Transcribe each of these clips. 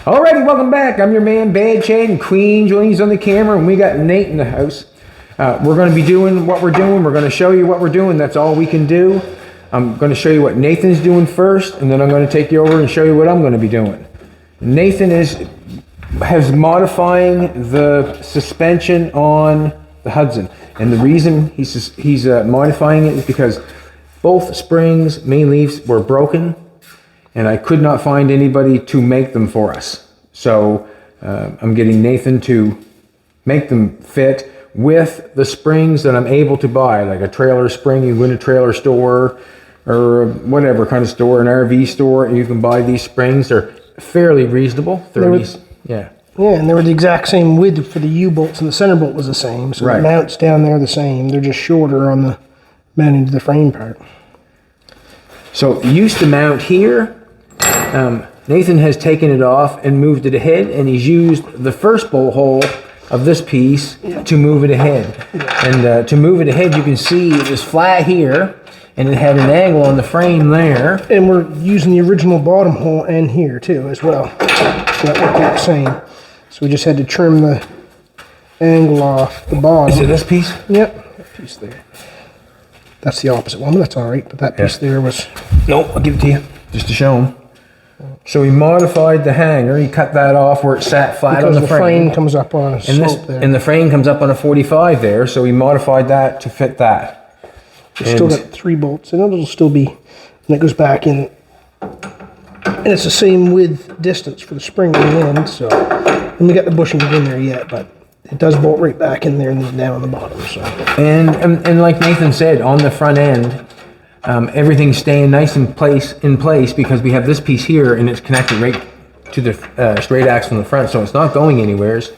Alrighty, welcome back. I'm your man, Bad Chad, and Queen Julian's on the camera, and we got Nate in the house. We're going to be doing what we're doing. We're going to show you what we're doing. That's all we can do. I'm going to show you what Nathan's doing first, and then I'm going to take you over and show you what I'm going to be doing. Nathan has modifying the suspension on the Hudson, and the reason he's modifying it is because both springs, main leaves, were broken, and I could not find anybody to make them for us. So I'm getting Nathan to make them fit with the springs that I'm able to buy, like a trailer spring. You go in a trailer store or whatever kind of store, an RV store, and you can buy these springs. They're fairly reasonable. 30s, yeah. Yeah, and they were the exact same width for the U-bolts, and the center bolt was the same. So right. The mounts down there are the same. They're just shorter on the mounting to the frame part. So it used to mount here. Nathan has taken it off and moved it ahead, and he's used the first bolt hole of this piece to move it ahead. And to move it ahead, you can see it was flat here, and it had an angle on the frame there. And we're using the original bottom hole and here too as well. So that worked out the same. So we just had to trim the angle off the bottom. Is it this piece? Yep, that piece there. That's the opposite one, but that's all right. But that piece there was... Nope, I'll give it to you, just to show him. So he modified the hanger. He cut that off where it sat flat because on the frame. Frame comes up on a slope there. And the frame comes up on a 45 there, so he modified that to fit that. It's still got 3 bolts, and it'll still be, and it goes back in, and it's the same width distance for the spring in the end. So, and we got the bushings in there yet, but it does bolt right back in there and then down on the bottom. So, and like Nathan said, on the front end, everything's staying nice in place because we have this piece here and it's connected right to the straight axle in the front, so it's not going anywhere. It's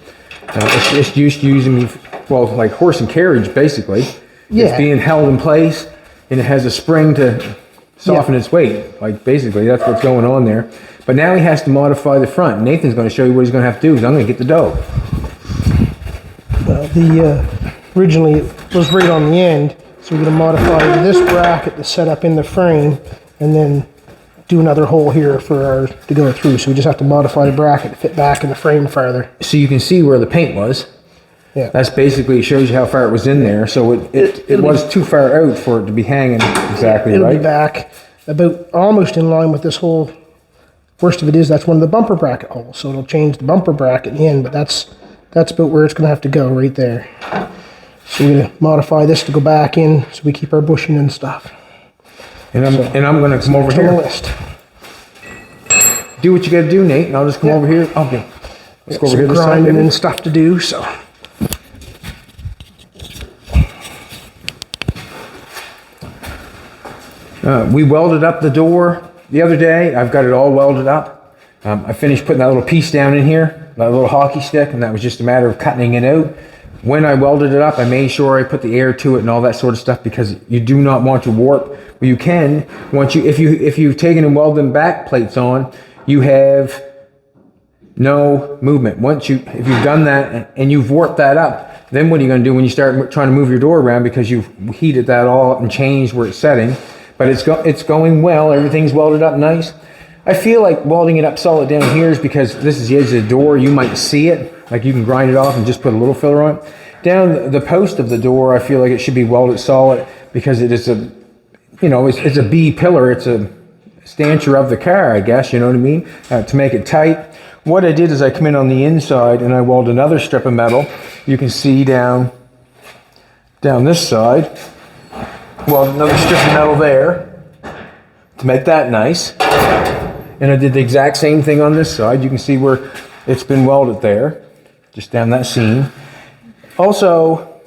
just using, well, like horse and carriage basically. Yeah. It's being held in place, and it has a spring to soften its weight. Like basically that's what's going on there. But now he has to modify the front. Nathan's going to show you what he's going to have to do. Is I'm going to get the dough. Well, originally it was right on the end. So we're going to modify this bracket to set up in the frame and then do another hole here for ours to go through. So we just have to modify the bracket to fit back in the frame farther. So you can see where the paint was. Yeah. That's basically shows you how far it was in there. So it was too far out for it to be hanging exactly it'll right. Be back about almost in line with this hole. Worst of it is that's one of the bumper bracket holes. So it'll change the bumper bracket in the end, but that's about where it's going to have to go right there. So we're going to modify this to go back in so we keep our bushing and stuff. And I'm going to come over here. List. Do what you got to do, Nate, and I'll just come over here. Okay. Let's go over here. Grinding and stuff to do. So. We welded up the door the other day. I've got it all welded up. I finished putting that little piece down in here, that little hockey stick, and that was just a matter of cutting it out. When I welded it up, I made sure I put the air to it and all that sort of stuff because you do not want to warp. Well, you can once if you've taken and welded them back plates on, you have no movement. If you've done that and you've warped that up, then what are you going to do when you start trying to move your door around because you've heated that all up and changed where it's setting? But it's going well. Everything's welded up nice. I feel like welding it up solid down here is because this is the edge of the door. You might see it. Like you can grind it off and just put a little filler on it. Down the post of the door, I feel like it should be welded solid because it is it's a B pillar. It's a stanchion of the car, I guess, you know what I mean? To make it tight. What I did is I come in on the inside and I weld another strip of metal. You can see down this side. Weld another strip of metal there to make that nice. And I did the exact same thing on this side. You can see where it's been welded there, just down that seam. Also,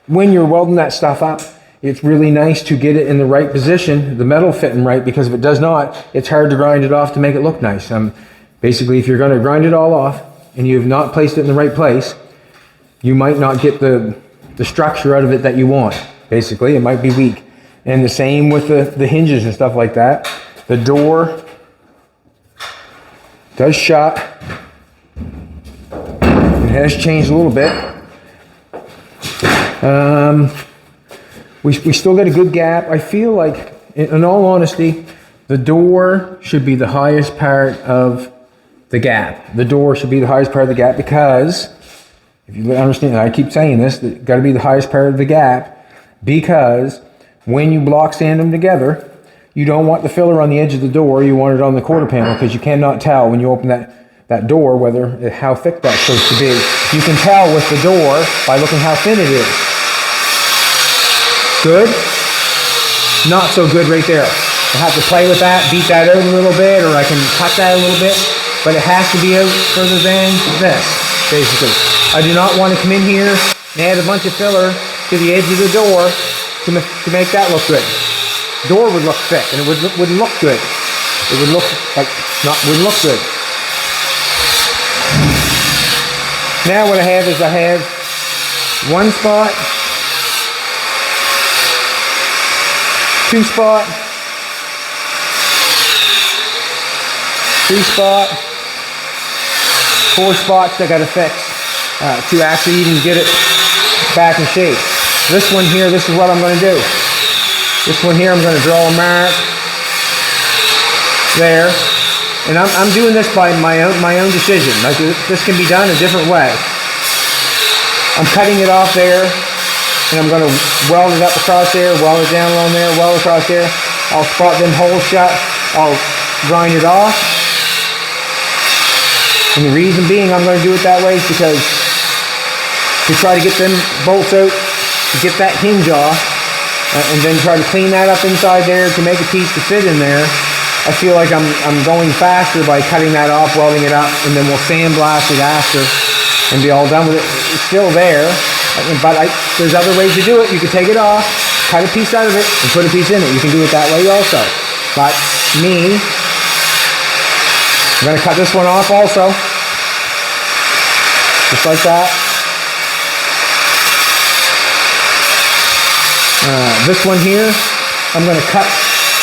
when you're welding that stuff up, it's really nice to get it in the right position, the metal fitting right, because if it does not, it's hard to grind it off to make it look nice. Basically, if you're going to grind it all off and you have not placed it in the right place, you might not get the structure out of it that you want. Basically, it might be weak. And the same with the hinges and stuff like that. The door does shut. It has changed a little bit. We still got a good gap. I feel like, in all honesty, the door should be the highest part of the gap. The door should be the highest part of the gap because, if you understand, I keep saying this, it's got to be the highest part of the gap because when you block sand them together, you don't want the filler on the edge of the door, you want it on the quarter panel because you cannot tell when you open that door how thick that's supposed to be. You can tell with the door by looking how thin it is. Good? Not so good right there. I have to play with that, beat that out a little bit, or I can cut that a little bit, but it has to be out further than this, basically. I do not want to come in here and add a bunch of filler to the edge of the door to make that look good. Door would look thick and it wouldn't look good. It would look like wouldn't look good. Now what I have is one spot, two spot, three spot, four spots that I gotta fix to actually even get it back in shape. This one here, this is what I'm gonna do. This one here, I'm going to draw a mark there, and I'm doing this by my own decision. Like this can be done a different way. I'm cutting it off there, and I'm going to weld it up across there, weld it down along there, weld across there. I'll spot them holes shut. I'll grind it off, and the reason being I'm going to do it that way is because to try to get them bolts out, to get that hinge off. And then try to clean that up inside there to make a piece to fit in there. I feel like I'm going faster by cutting that off, welding it up, and then we'll sandblast it after and be all done with it. It's still there, but there's other ways to do it. You can take it off, cut a piece out of it, and put a piece in it. You can do it that way also. But me, I'm going to cut this one off also, just like that. This one here, I'm going to cut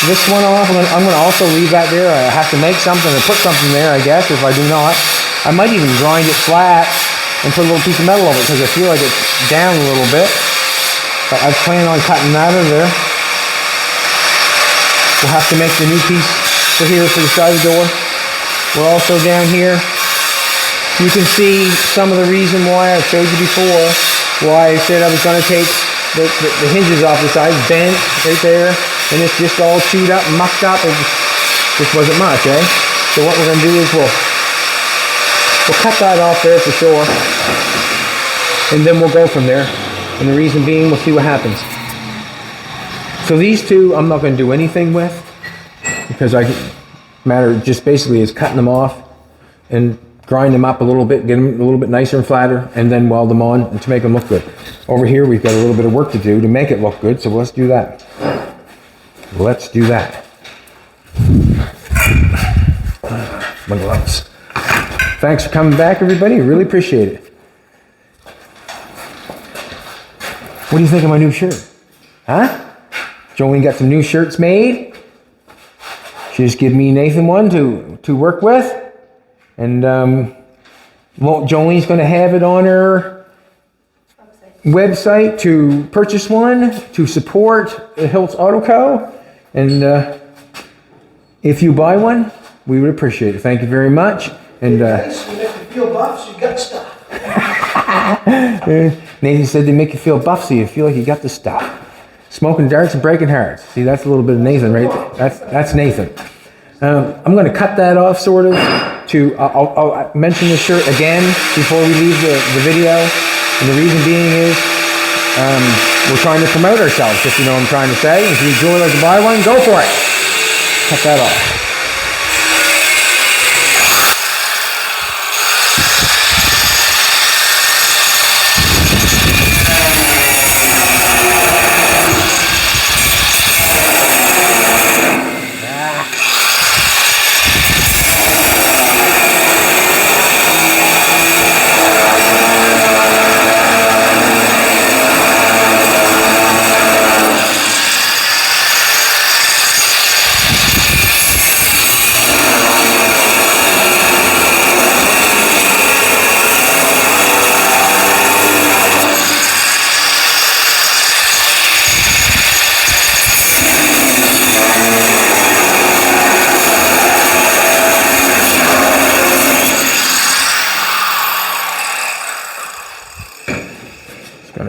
this one off. I'm going to also leave that there. I have to make something and put something there, I guess, if I do not. I might even grind it flat and put a little piece of metal over it because I feel like it's down a little bit. But I plan on cutting that out of there. We'll have to make the new piece for here for the side of the door. We're also down here. You can see some of the reason why I showed you before, why I said I was going to take the hinges off the side, bent right there, and it's just all chewed up and mucked up. It just wasn't much, eh? So what we're going to do is we'll cut that off there for sure, and then we'll go from there. And the reason being, we'll see what happens. So these two, I'm not going to do anything with because matter just basically is cutting them off and grind them up a little bit, get them a little bit nicer and flatter, and then weld them on and to make them look good. Over here, we've got a little bit of work to do to make it look good, so let's do that. Let's do that. My gloves. Thanks for coming back, everybody. Really appreciate it. What do you think of my new shirt? Huh? Jolene got some new shirts made. She just gave me Nathan one to work with. And Jolene's going to have it on her website to purchase one, to support Hiltz Auto Co. And if you buy one, we would appreciate it. Thank you very much. And you make you feel buff, so you got stuff. Nathan said they make you feel buff, so you feel like you got the stuff. Smoking darts and breaking hearts. See, that's a little bit of Nathan right there. That's Nathan. I'm going to cut that off, sort of. I'll mention the shirt again before we leave the video. And the reason being is we're trying to promote ourselves, if you know what I'm trying to say. If you'd really like to buy one, go for it. Cut that off.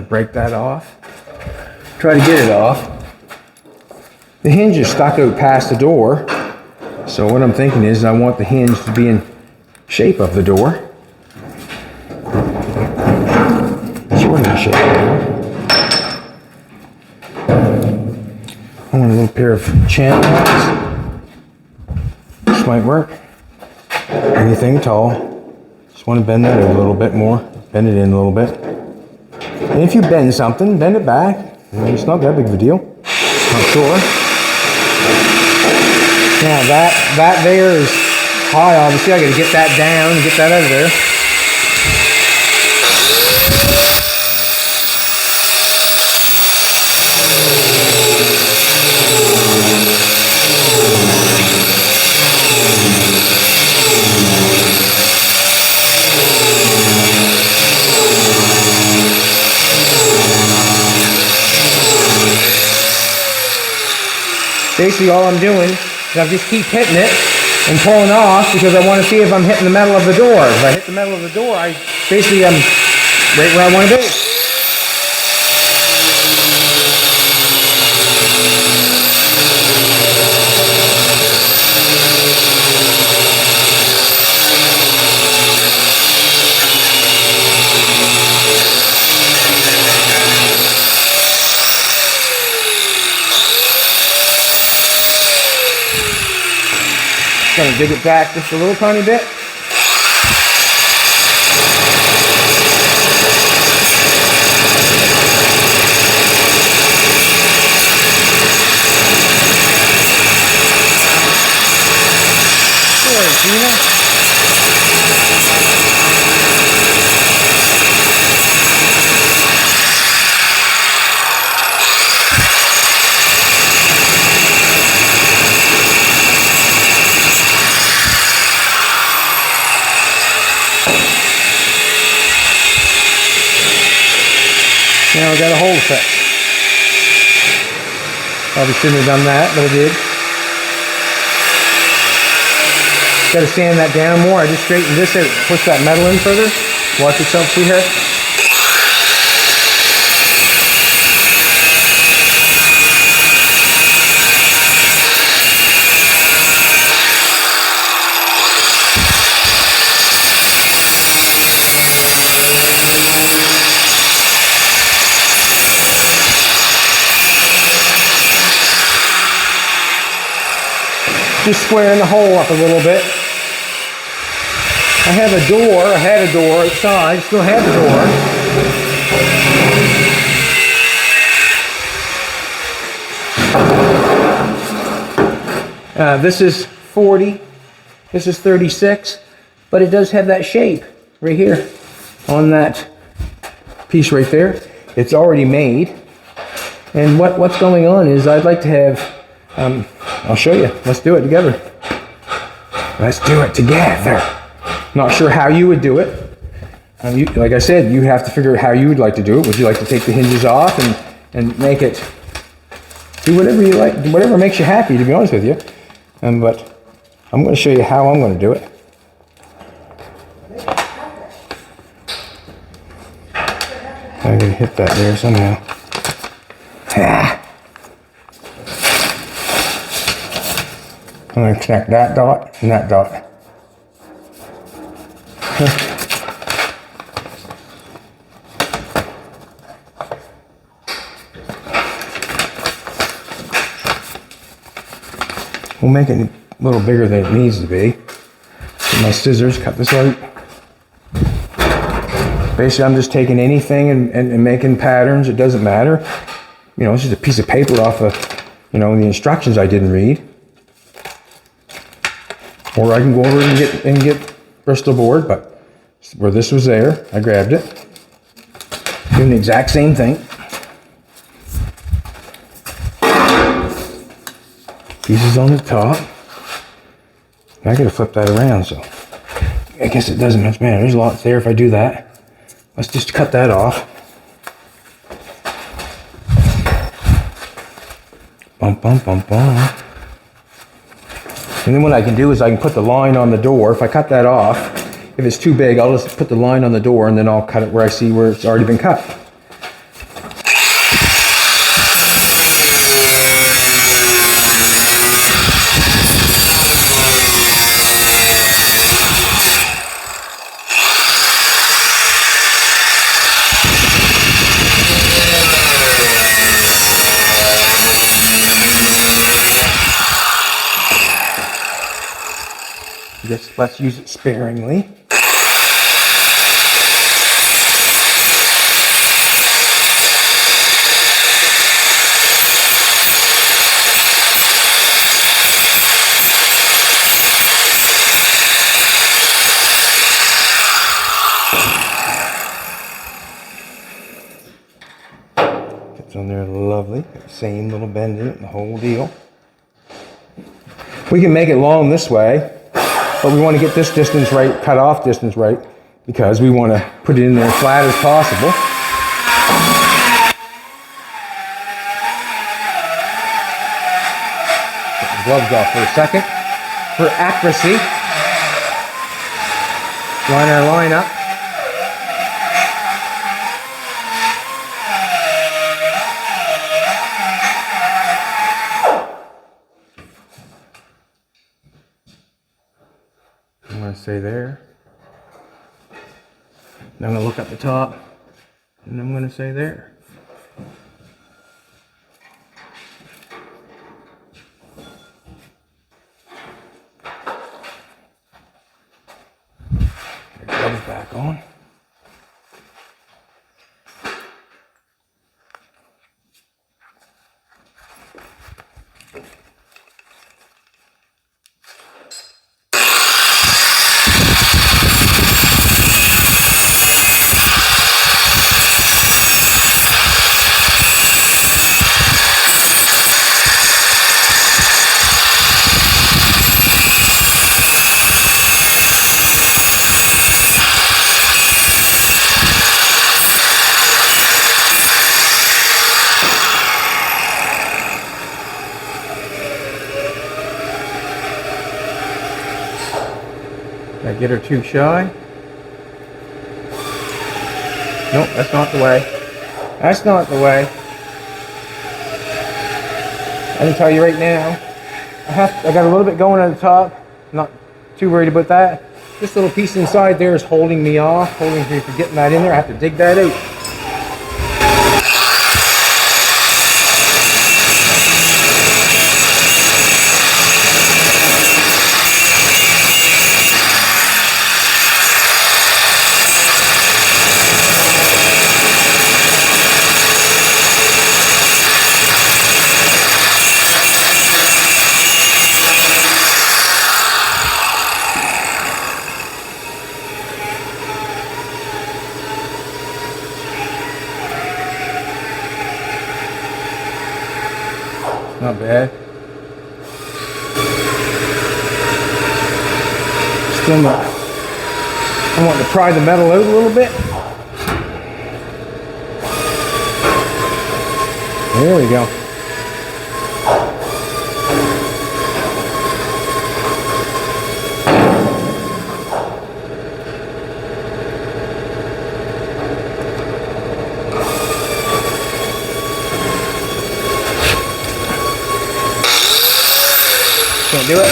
break that off. Try to get it off. The hinge is stuck out past the door. So what I'm thinking is I want the hinge to be in shape of the door. Sort of in shape of the door. I want a little pair of channel locks. This might work. Anything at all. Just want to bend that out a little bit more. Bend it in a little bit. And if you bend something, bend it back. I mean, it's not that big of a deal. Not sure. Now that there is high, obviously. I got to get that down and get that out of there. Basically all I'm doing is I just keep hitting it and pulling off because I want to see if I'm hitting the metal of the door. If I hit the metal of the door, I basically am right where I want to be. Gonna dig it back just a little tiny bit. Sorry, Gina. Now I got a hole set. Probably shouldn't have done that, but I did. Got to sand that down more. I just straightened this out, push that metal in further. Watch yourself through here. Just squaring the hole up a little bit. I had a door outside, still have the door. This is 40, this is 36, but it does have that shape right here on that piece right there. It's already made. And what's going on is I'd like to have, I'll show you. Let's do it together. Let's do it together. Not sure how you would do it. Like I said, you have to figure out how you would like to do it. Would you like to take the hinges off and make it do whatever you like, whatever makes you happy, to be honest with you. But I'm going to show you how I'm going to do it. I gotta hit that there somehow. I'm going to connect that dot and that dot. We'll make it a little bigger than it needs to be. Get my scissors, cut this out. Basically, I'm just taking anything and making patterns. It doesn't matter. You know, it's just a piece of paper off of, you know, the instructions I didn't read. Or I can go over and get Bristol board, but where this was there, I grabbed it. Doing the exact same thing. Pieces on the top. I gotta flip that around, so I guess it doesn't much matter. There's lots there if I do that. Let's just cut that off. Bump, bump, bump, bump. And then what I can do is I can put the line on the door. If I cut that off, if it's too big, I'll just put the line on the door and then I'll cut it where I see where it's already been cut. Just let's use it sparingly. It's on there lovely. Same little bend in it, the whole deal. We can make it long this way, but we want to get this distance right, cut off distance right, because we want to put it in there as flat as possible. Put the gloves off for a second. For accuracy, line our line up. I'm going to say there. Then I'm going to look at the top, and I'm going to say there. Gloves back on. Did I get her too shy? Nope, that's not the way. That's not the way. I can tell you right now, I got a little bit going at the top. Not too worried about that. This little piece inside there is holding me off, holding me from getting that in there. I have to dig that out. Not bad. Still not. I want to pry the metal out a little bit. There we go. Can't do it.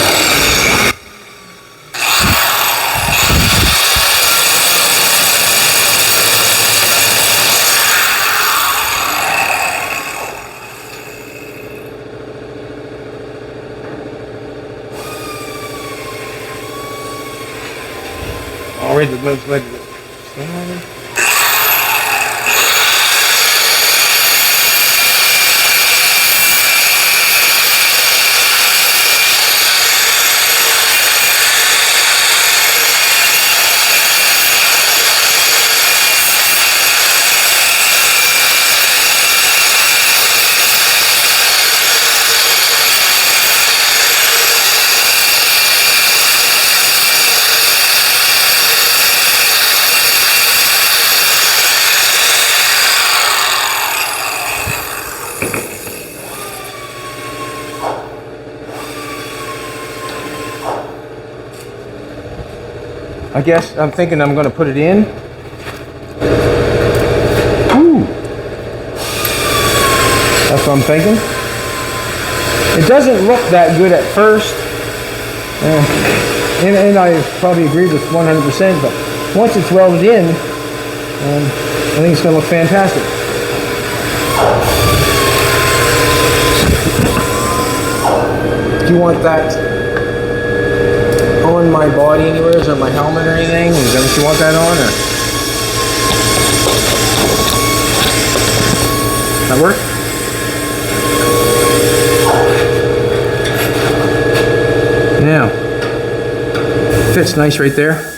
Already the gloves ready to stand. I guess I'm thinking I'm going to put it in. Ooh. That's what I'm thinking. It doesn't look that good at first. And I probably agree with 100%, but once it's welded in, I think it's going to look fantastic. Do you want that on my body anywhere, or my helmet or anything? Is that what you want that on, or? That work? Now, fits nice right there.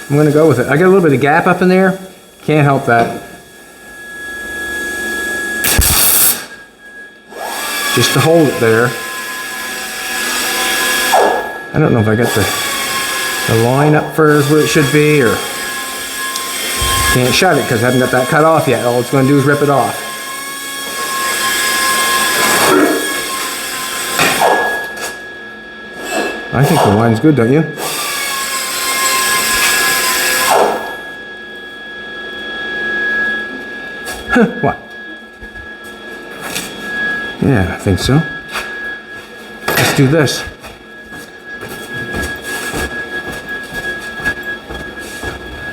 I'm gonna go with it. I got a little bit of gap up in there. Can't help that. Just to hold it there. I don't know if I got the line up for where it should be, or can't shut it because I haven't got that cut off yet. All it's going to do is rip it off. I think the line's good, don't you? What? Yeah, I think so. Let's do this.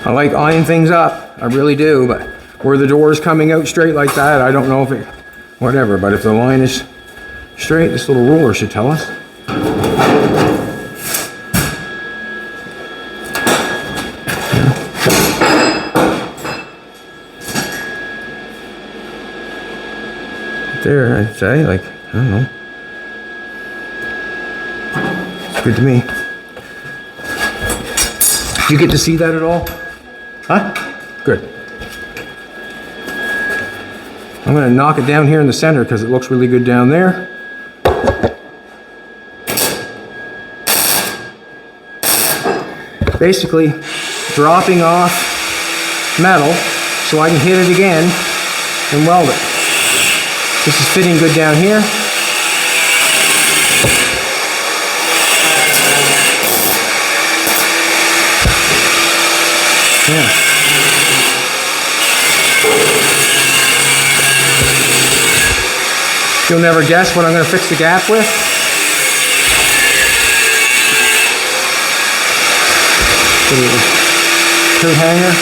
I like eyeing things up, I really do, but where the door is coming out straight like that, I don't know if it, whatever, but if the line is straight, this little ruler should tell us. There, I'd say, like, I don't know. It's good to me. Did you get to see that at all? Huh? Good. I'm going to knock it down here in the center because it looks really good down there. Basically, dropping off metal so I can hit it again and weld it. This is fitting good down here. Yeah. You'll never guess what I'm going to fix the gap with. Coat hanger.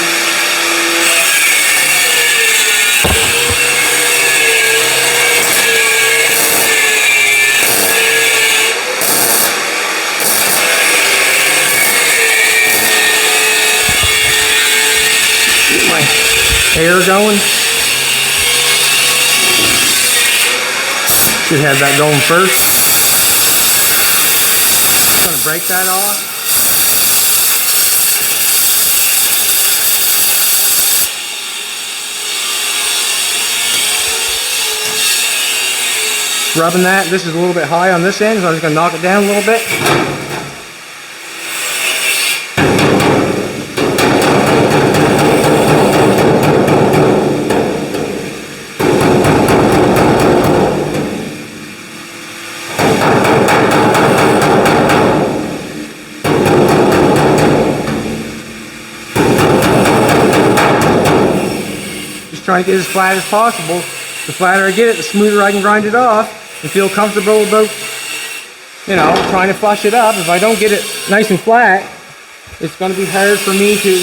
Air going. Should have that going first. I'm going to break that off. Rubbing that. This is a little bit high on this end, so I'm just going to knock it down a little bit. Trying to get it as flat as possible. The flatter I get it, the smoother I can grind it off and feel comfortable about, you know, trying to flush it up. If I don't get it nice and flat, it's going to be hard for me to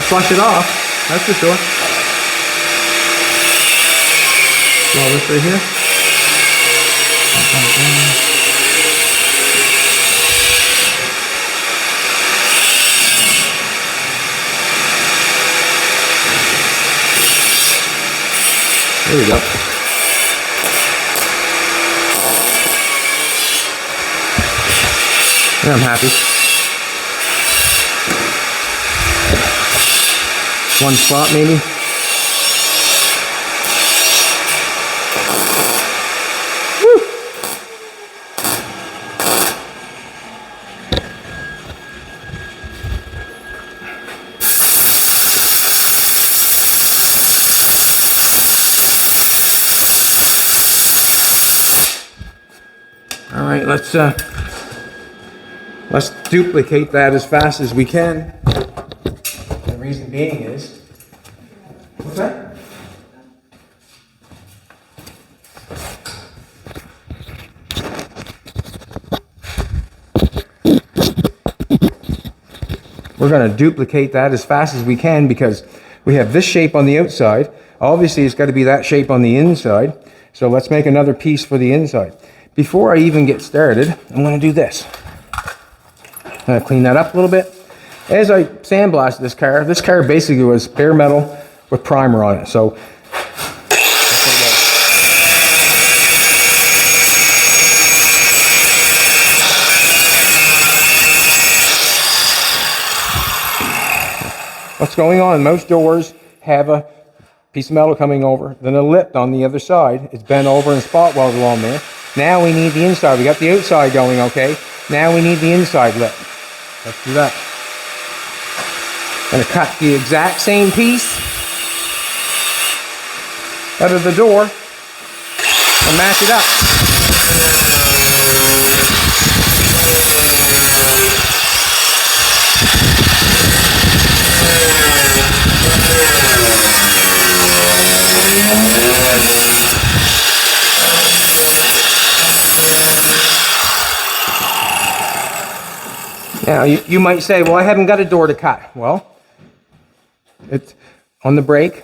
flush it off. That's for sure. Well, this right here. There we go. And I'm happy. One spot maybe. Woo! All right, let's duplicate that as fast as we can. The reason being is, what's that? We're going to duplicate that as fast as we can because we have this shape on the outside. Obviously, it's got to be that shape on the inside. So let's make another piece for the inside. Before I even get started, I'm going to do this. I'm gonna clean that up a little bit. As I sandblasted this car basically was bare metal with primer on it. So what's going on? Most doors have a piece of metal coming over, then a lip on the other side. It's bent over and spot welded along there. Now we need the inside. We got the outside going, okay? Now we need the inside lip. Let's do that. I'm gonna cut the exact same piece out of the door and match it up. Now, you might say, well, I haven't got a door to cut. Well, it's on the brake.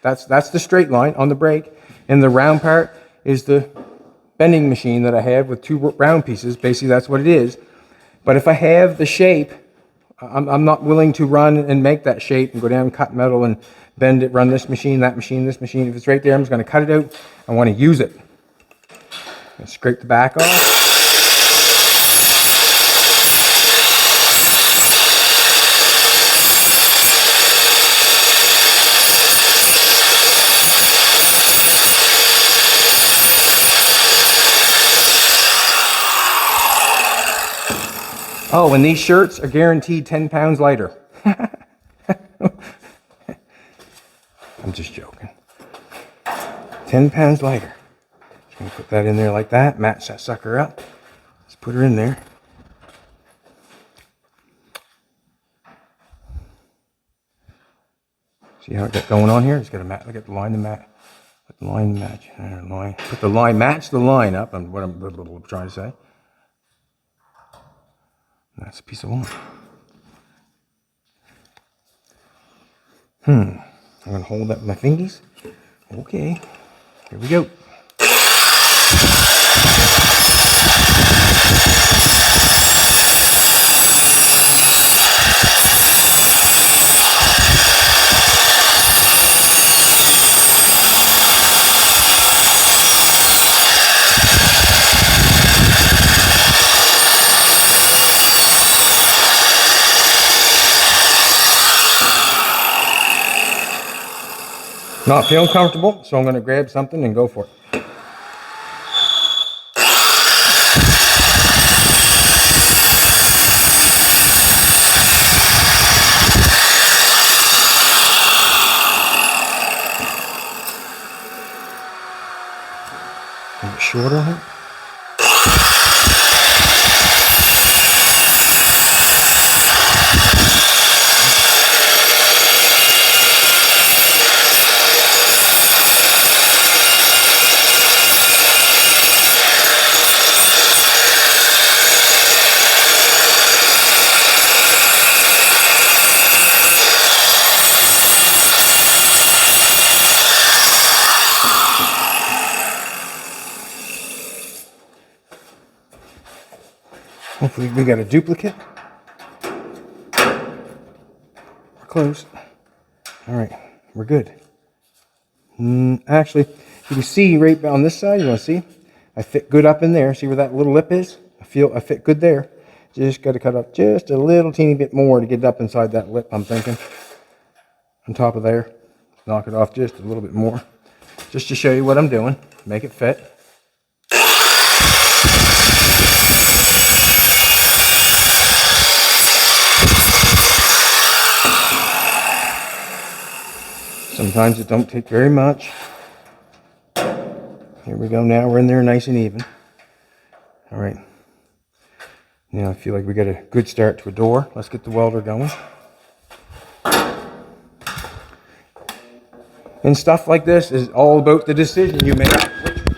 That's the straight line on the brake. And the round part is the bending machine that I have with two round pieces. Basically, that's what it is. But if I have the shape, I'm not willing to run and make that shape and go down and cut metal and bend it, run this machine, that machine, this machine. If it's right there, I'm just going to cut it out. I want to use it. Scrape the back off. Oh, and these shirts are guaranteed 10 pounds lighter. I'm just joking. 10 pounds lighter. Just gonna put that in there like that, match that sucker up. Let's put her in there. See how it got going on here? Just gotta match, look at the line to match. Put the line to match. Line. Put the line, match the line up, and what I'm trying to say. That's a piece of line. I'm going to hold that with my fingies. Okay, here we go. Not feeling comfortable, so I'm going to grab something and go for it. A bit shorter on it. Hopefully we got a duplicate. We're close. All right, we're good. Actually, you can see right on this side, you want to see? I fit good up in there. See where that little lip is? I fit good there. Just got to cut up just a little teeny bit more to get it up inside that lip, I'm thinking. On top of there. Knock it off just a little bit more. Just to show you what I'm doing. Make it fit. Sometimes it don't take very much. Here we go now, we're in there nice and even. All right. Now I feel like we got a good start to a door. Let's get the welder going. And stuff like this is all about the decision you make.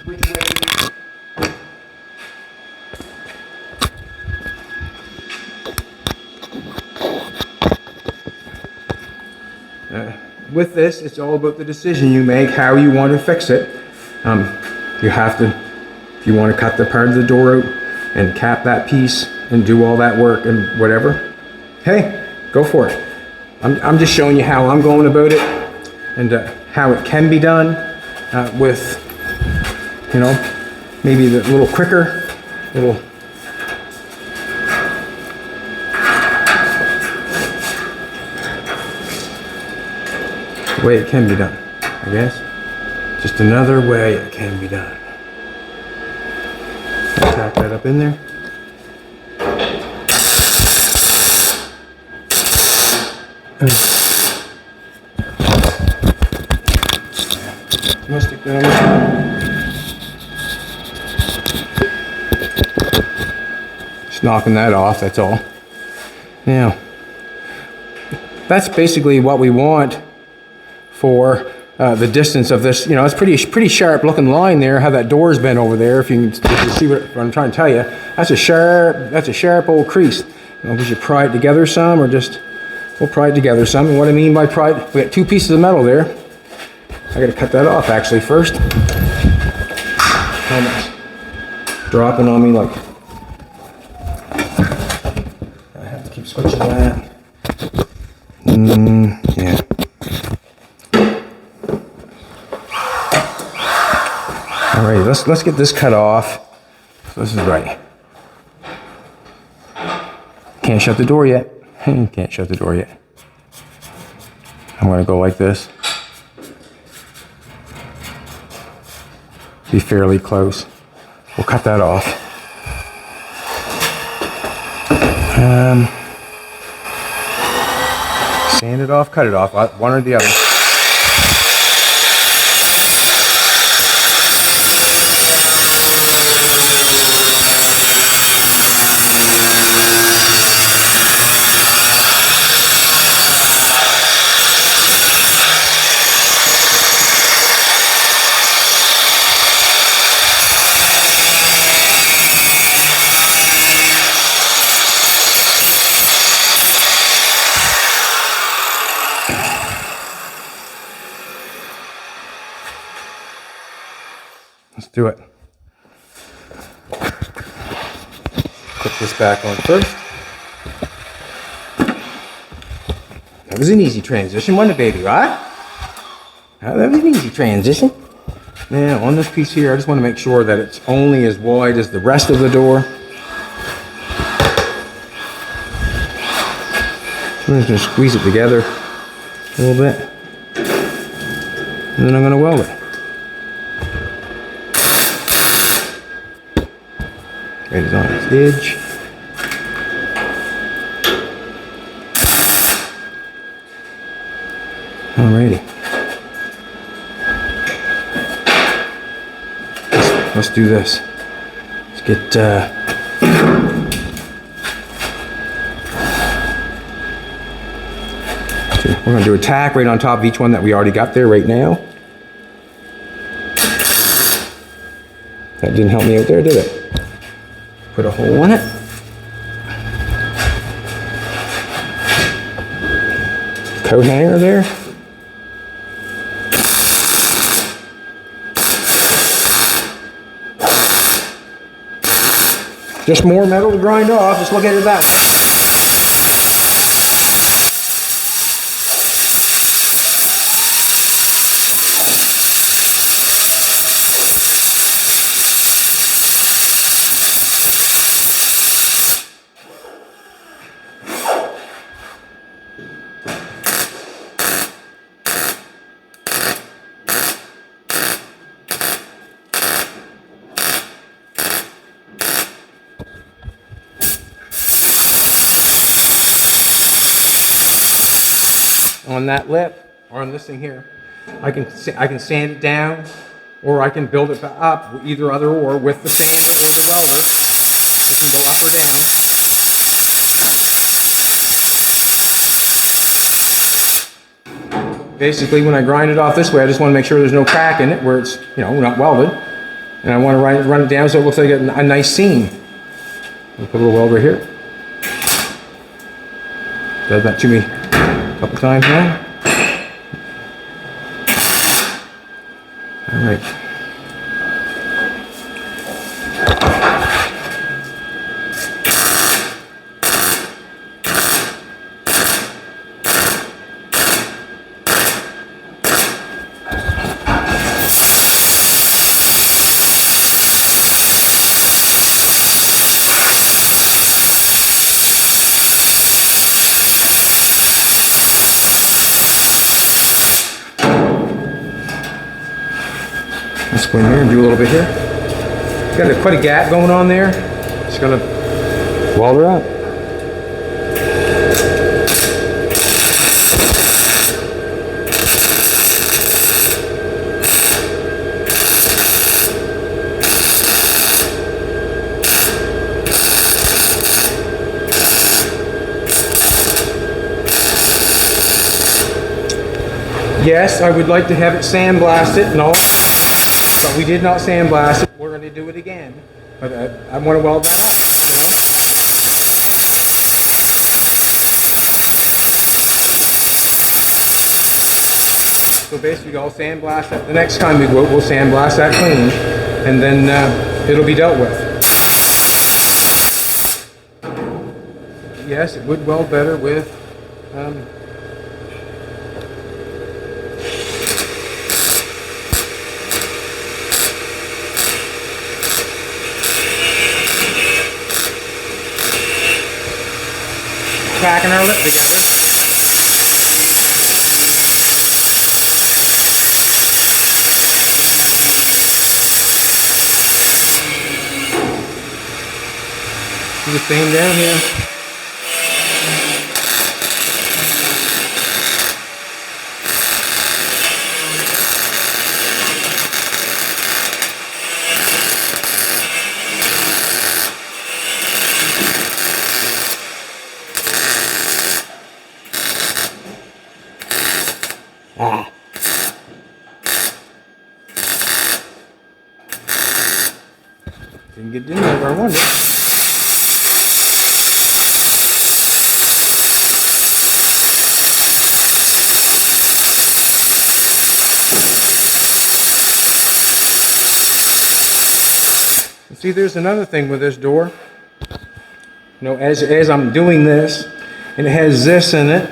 Which way? With this, it's all about the decision you make, how you want to fix it. You have to, if you want to cut the part of the door out and cap that piece and do all that work and whatever, hey, go for it. I'm just showing you how I'm going about it and how it can be done with, you know, maybe the little quicker, little. The way it can be done, I guess. Just another way it can be done. Tack that up in there. Must stick that on. Just knocking that off, that's all. Now, that's basically what we want for the distance of this. You know, it's pretty sharp looking line there, how that door's been over there. If you see what I'm trying to tell you, that's a sharp old crease. You know, we should pry it together some, or just, we'll pry it together some. And what I mean by pry it, we got 2 pieces of metal there. I gotta cut that off actually first. Almost dropping on me like, I have to keep switching that. Yeah. Alright, let's get this cut off. So this is right. Can't shut the door yet. Can't shut the door yet. I'm gonna go like this. Be fairly close. We'll cut that off. Sand it off, cut it off, one or the other. Let's do it. Put this back on first. That was an easy transition, wasn't it, baby, right? That was an easy transition. Now, on this piece here, I just want to make sure that it's only as wide as the rest of the door. So I'm just going to squeeze it together a little bit. And then I'm going to weld it. Right, it's on its edge. Alrighty. Let's do this. Let's get okay, we're gonna do a tack right on top of each one that we already got there right now. That didn't help me out there, did it? Put a hole in it. Coat hanger there. Just more metal to grind off. Just look at it that way. On that lip, or on this thing here, I can sand it down, or I can build it up, either or, with the sander or the welder. I can go up or down. Basically, when I grind it off this way, I just want to make sure there's no crack in it where it's, you know, not welded, and I want to run it down so it looks like a nice seam. I'll put a little weld right here. Does that to me a couple times now. All right. Let's go in here and do a little bit here. Got quite a gap going on there. Just gonna weld her up. Yes, I would like to have it sandblasted and all, but we did not sandblast it. We're going to do it again. But I want to weld that up, you know? So basically I'll sandblast it. The next time we go, we'll sandblast that clean, and then it'll be dealt with. Yes, it would weld better with tacking our lip together. Do the same down here. Didn't get in there where I wanted it. See, there's another thing with this door. You know, as I'm doing this, and it has this in it,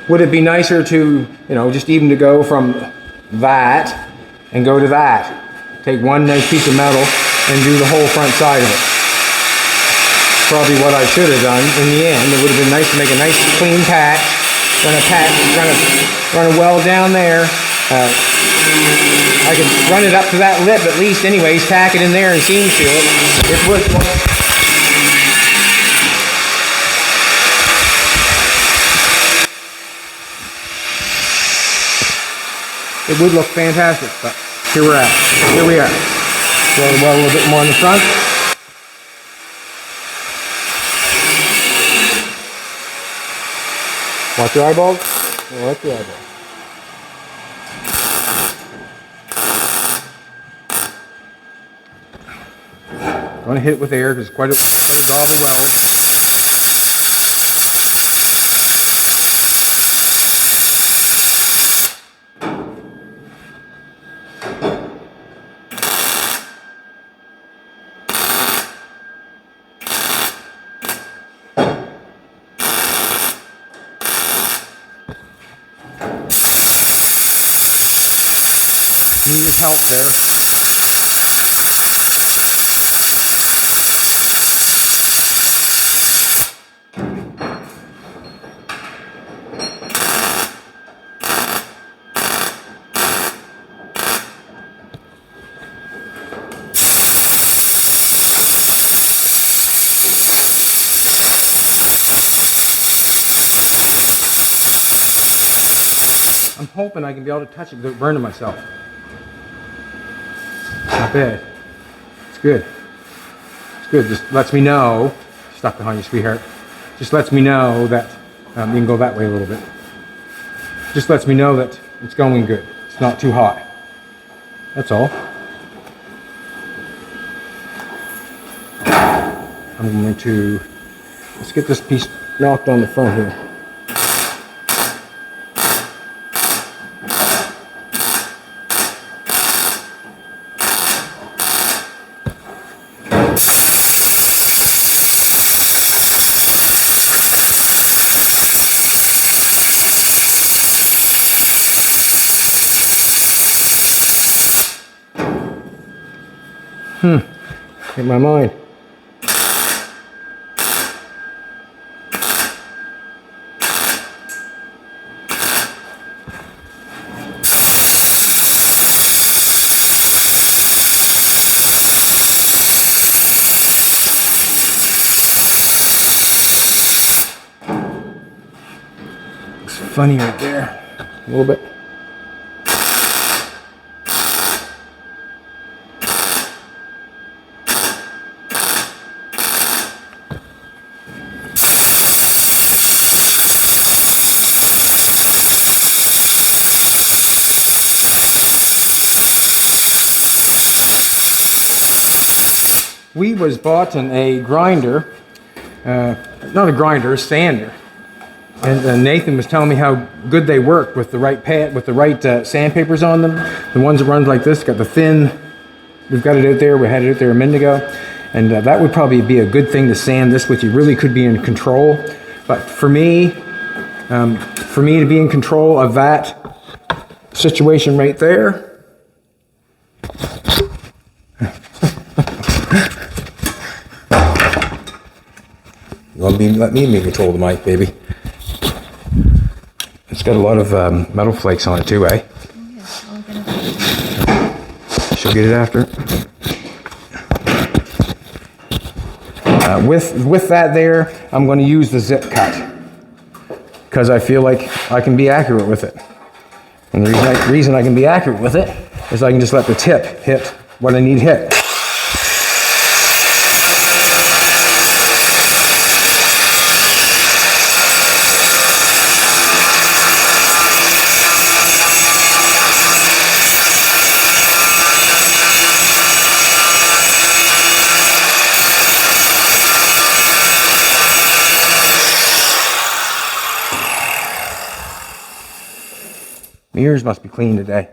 would it be nicer to, you know, just even to go from that and go to that? Take one nice piece of metal and do the whole front side of it. Probably what I should have done in the end. It would have been nice to make a nice clean patch. Run a weld down there. I could run it up to that lip at least anyways, tack it in there and seam seal it. It would look fantastic, but here we're at. Here we are. Weld a little bit more in the front. Watch your eyeballs. Watch your eyeballs. I'm going to hit it with air because it's quite a dog of weld. Needed help there. I'm hoping I can be able to touch it without burning myself. Not bad. It's good. It's good. Just lets me know. Stuck behind you, sweetheart. Just lets me know that you can go that way a little bit. Just lets me know that it's going good. It's not too hot. That's all. I'm going to let's get this piece knocked on the front here. In my mind. Looks funny right there, a little bit. We was bought in a grinder, not a grinder, a sander. And Nathan was telling me how good they work with the right pad, with the right sandpapers on them. The ones that run like this got the thin. We've got it out there. We had it out there a minute ago, and that would probably be a good thing to sand this with. You really could be in control. But for me to be in control of that situation right there. Let me be in control of the mic, baby. It's got a lot of metal flakes on it too, eh? She'll get it after. With that there, I'm going to use the zip cut because I feel like I can be accurate with it. And the reason I can be accurate with it is I can just let the tip hit what I need hit. My ears must be clean today.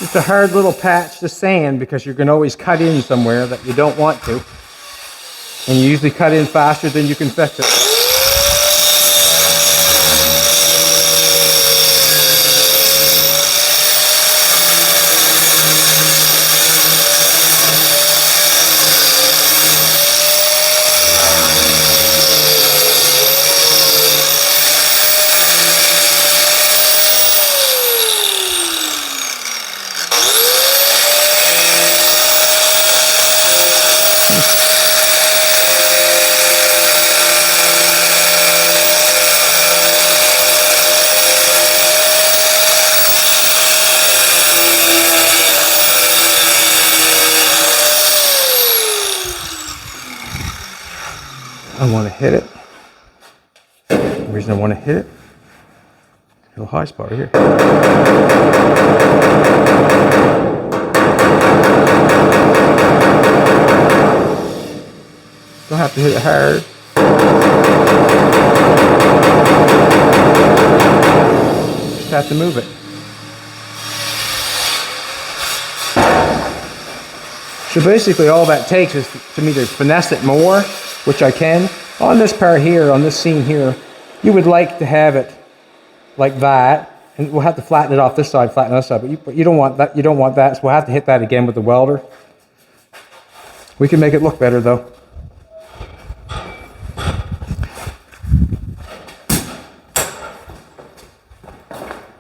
It's a hard little patch to sand because you can always cut in somewhere that you don't want to. And you usually cut in faster than you can fix it. I want to hit it. The reason I want to hit it, a little high spot right here. Don't have to hit it hard. Just have to move it. So basically all that takes is to me to finesse it more, which I can. On this part here, on this seam here, you would like to have it like that, and we'll have to flatten it off this side, flatten this side, but you don't want that, so we'll have to hit that again with the welder. We can make it look better though.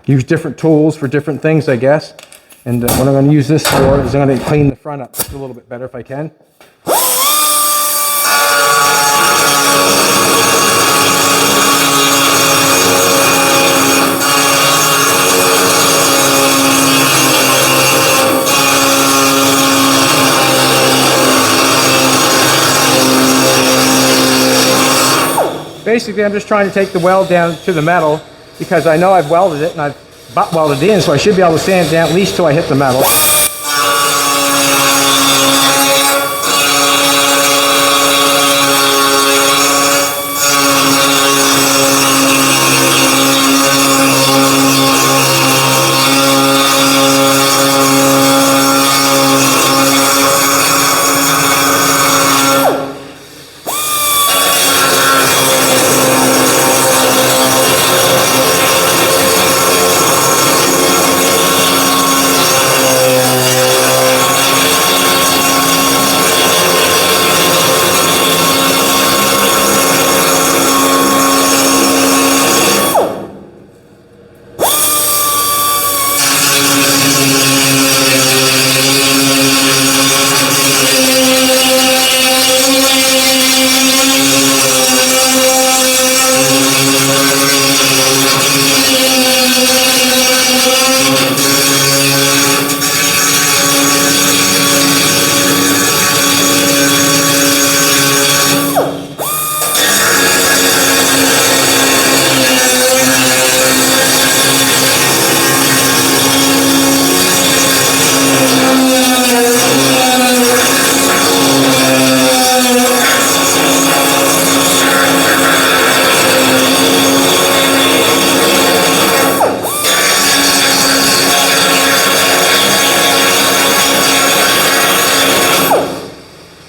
Use different tools for different things, I guess. And what I'm going to use this for is I'm going to clean the front up just a little bit better if I can. Basically, I'm just trying to take the weld down to the metal because I know I've welded it and I've butt welded in, so I should be able to sand it down at least till I hit the metal.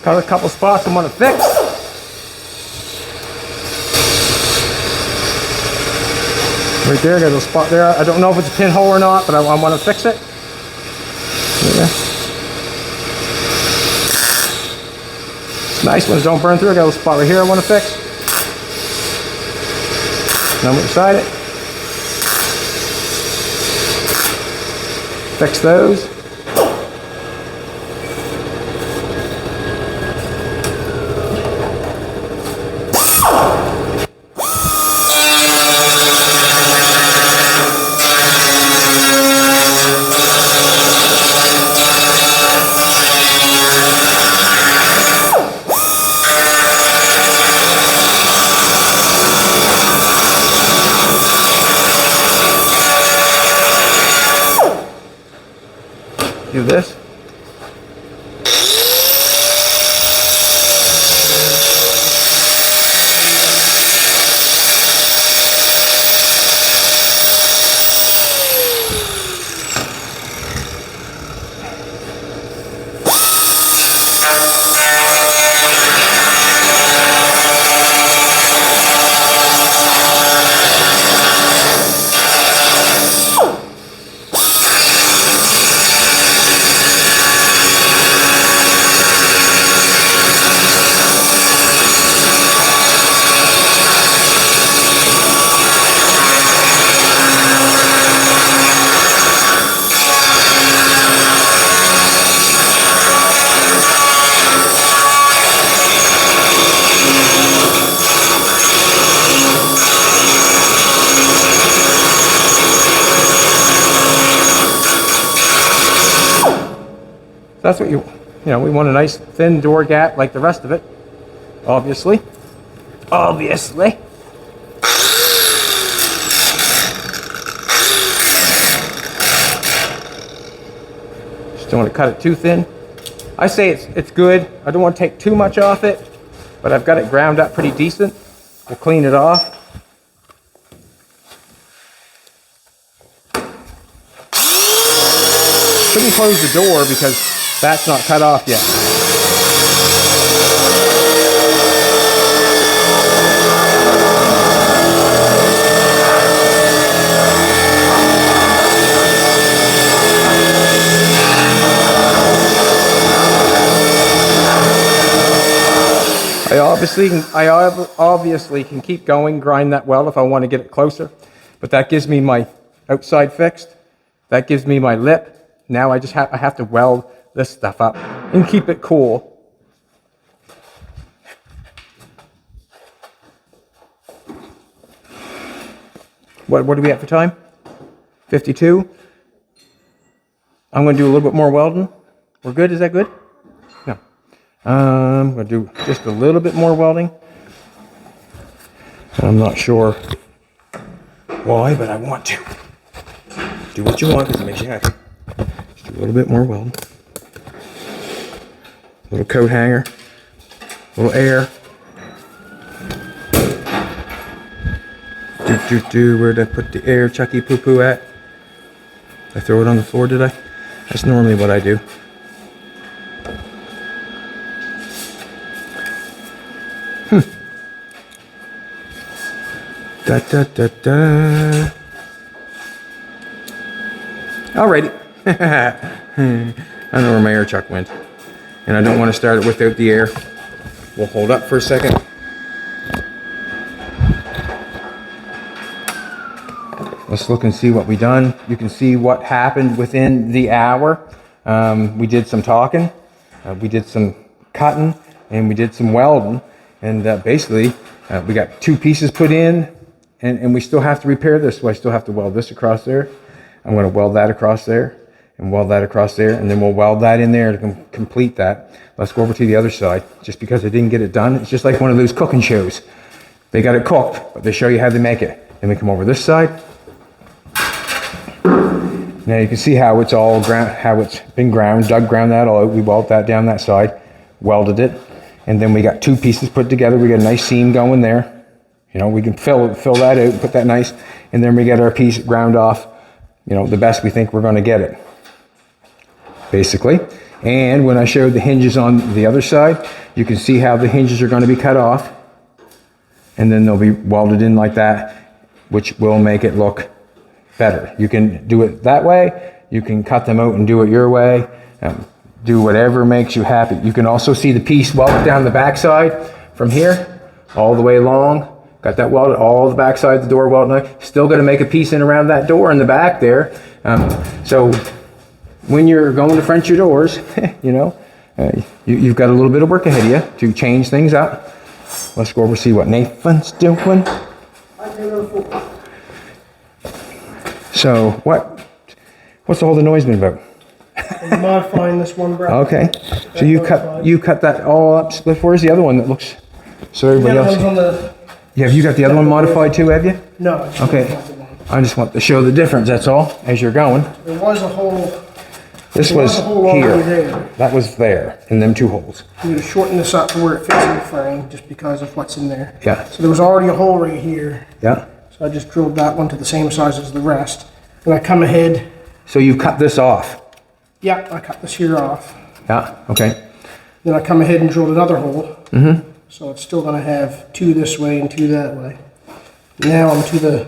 Got a couple spots I want to fix. Right there, got a little spot there. I don't know if it's a pinhole or not, but I want to fix it. Yeah. It's nice ones don't burn through. I got a little spot right here I want to fix. Now I'm inside it. Fix those. Do this. That's what we want a nice thin door gap like the rest of it, obviously. obviously. Just don't want to cut it too thin. I say it's good. I don't want to take too much off it, but I've got it ground up pretty decent. We'll clean it off. Couldn't close the door because that's not cut off yet. I obviously can keep going, grind that weld if I want to get it closer, but that gives me my outside fixed. That gives me my lip. Now I have to weld this stuff up and keep it cool. What do we have for time? 52. I'm going to do a little bit more welding. We're good? Is that good? No. I'm going to do just a little bit more welding. I'm not sure why, but I want to. Do what you want because it makes you happy. Just do a little bit more welding. Little coat hanger. Little air. Where'd I put the air Chucky Poo Poo at? Did I throw it on the floor, did I? That's normally what I do. Alrighty. I know where my air chuck went. And I don't want to start it without the air. We'll hold up for a second. Let's look and see what we done. You can see what happened within the hour. We did some talking, we did some cutting, and we did some welding. And basically, we got 2 pieces put in, and we still have to repair this. So I still have to weld this across there. I'm going to weld that across there, and weld that across there, and then we'll weld that in there to complete that. Let's go over to the other side. Just because I didn't get it done, it's just like one of those cooking shows. They got it cooked, but they show you how they make it. Then we come over this side. Now you can see how it's all ground, how it's been ground, ground that all out. We welded that down that side, welded it, and then we got 2 pieces put together. We got a nice seam going there. You know, we can fill that out, put that nice, and then we get our piece ground off, you know, the best we think we're going to get it, basically. And when I showed the hinges on the other side, you can see how the hinges are going to be cut off, and then they'll be welded in like that, which will make it look better. You can do it that way. You can cut them out and do it your way. Do whatever makes you happy. You can also see the piece welded down the backside from here all the way along. Got that welded all the backside of the door welded. Still going to make a piece in around that door in the back there. So when you're going to French your doors, you know, you've got a little bit of work ahead of you to change things up. Let's go over and see what Nathan's doing. So what's all the noise been about? I'm modifying this one bracket. Okay. So you cut that all up. Where's the other one that looks so everybody else? Yeah, have you got the other one modified too, have you? No. Okay. I just want to show the difference, that's all, as you're going. There was a hole. This was here. There. That was there, in them 2 holes. I'm going to shorten this up to where it fits in the frame, just because of what's in there. Yeah. So there was already a hole right here. Yeah. So I just drilled that one to the same size as the rest. And I come ahead. So you cut this off? Yeah, I cut this here off. Yeah, okay. Then I come ahead and drilled another hole. Mm-hmm. So it's still going to have 2 this way and 2 that way. Now I'm to the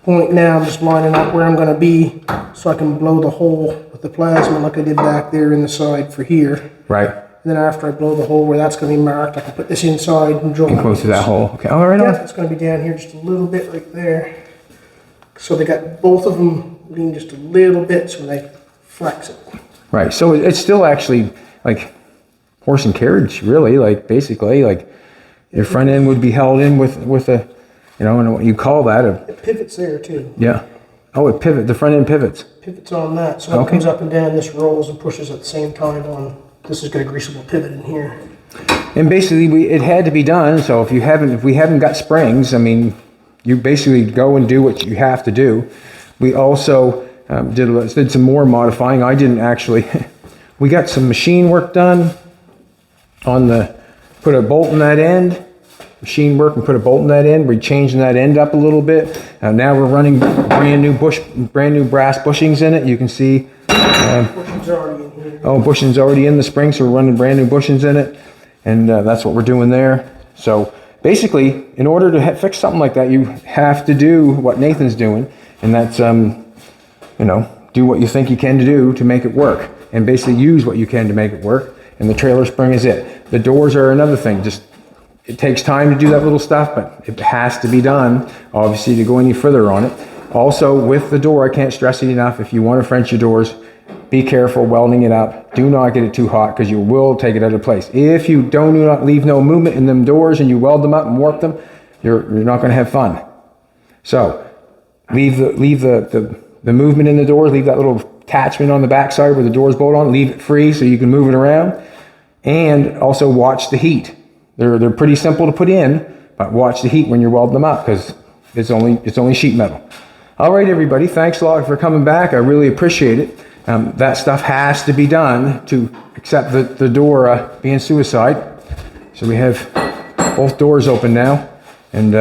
point now, I'm just lining up where I'm going to be so I can blow the hole with the plasma like I did back there in the side for here. Right. And then after I blow the hole where that's going to be marked, I can put this inside and drill. And close to that hole. Okay, all right. Yeah, it's going to be down here just a little bit right there. So they got both of them lean just a little bit so they flex it. Right, so it's still actually like horse and carriage, really, like basically, like your front end would be held in with a, you know, and what you call that it pivots there too. Yeah. Oh, it pivot. The front end pivots. Pivots on that, so it comes up and down. This rolls and pushes at the same time on. This has got a greasable pivot in here. And basically, it had to be done. So if we haven't got springs, I mean, you basically go and do what you have to do. We also did some more modifying. I didn't actually. We got some machine work done on put a bolt in that end. Machine work and put a bolt in that end. We're changing that end up a little bit. Now we're running brand new brass bushings in it. You can see. Bushings are already in here. Oh, bushings already in the spring, so we're running brand new bushings in it, and that's what we're doing there. So basically, in order to fix something like that, you have to do what Nathan's doing, and that's do what you think you can to do to make it work, and basically use what you can to make it work. And the trailer spring is it. The doors are another thing. It takes time to do that little stuff, but it has to be done, obviously, to go any further on it. Also, with the door, I can't stress it enough, if you want to French your doors, be careful welding it up. Do not get it too hot, because you will take it out of place. If you do not leave no movement in them doors and you weld them up and warp them, you're not going to have fun. So, leave the movement in the doors, leave that little attachment on the backside where the doors bolt on, leave it free so you can move it around. And also watch the heat. They're pretty simple to put in, but watch the heat when you're welding them up, because it's only sheet metal. All right, everybody, thanks a lot for coming back. I really appreciate it. That stuff has to be done to accept the door being suicide. So we have both doors open now, and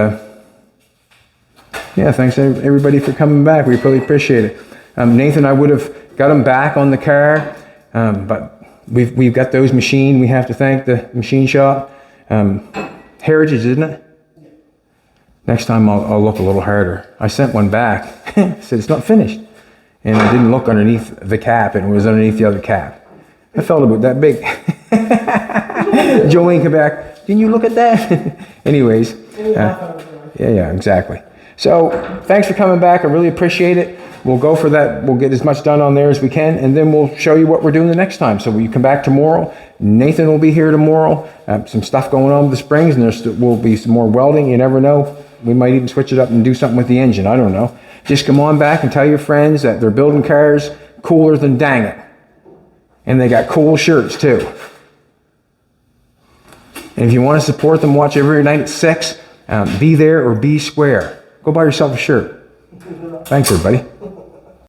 yeah, thanks everybody for coming back. We really appreciate it. Nathan, I would have got them back on the car, but we've got those machined. We have to thank the machine shop. Heritage, isn't it? Next time I'll look a little harder. I sent one back. Said it's not finished, and I didn't look underneath the cap, and it was underneath the other cap. I felt about that big. Jolene came back. Didn't you look at that? Anyways, yeah, exactly. So thanks for coming back. I really appreciate it. We'll go for that. We'll get as much done on there as we can, and then we'll show you what we're doing the next time. So you come back tomorrow. Nathan will be here tomorrow. Some stuff going on with the springs, and there will be some more welding. You never know. We might even switch it up and do something with the engine. I don't know. Just come on back and tell your friends that they're building cars cooler than dang it. And they got cool shirts too. And if you want to support them, watch every night at 6. Be there or be square. Go buy yourself a shirt. Thanks, everybody.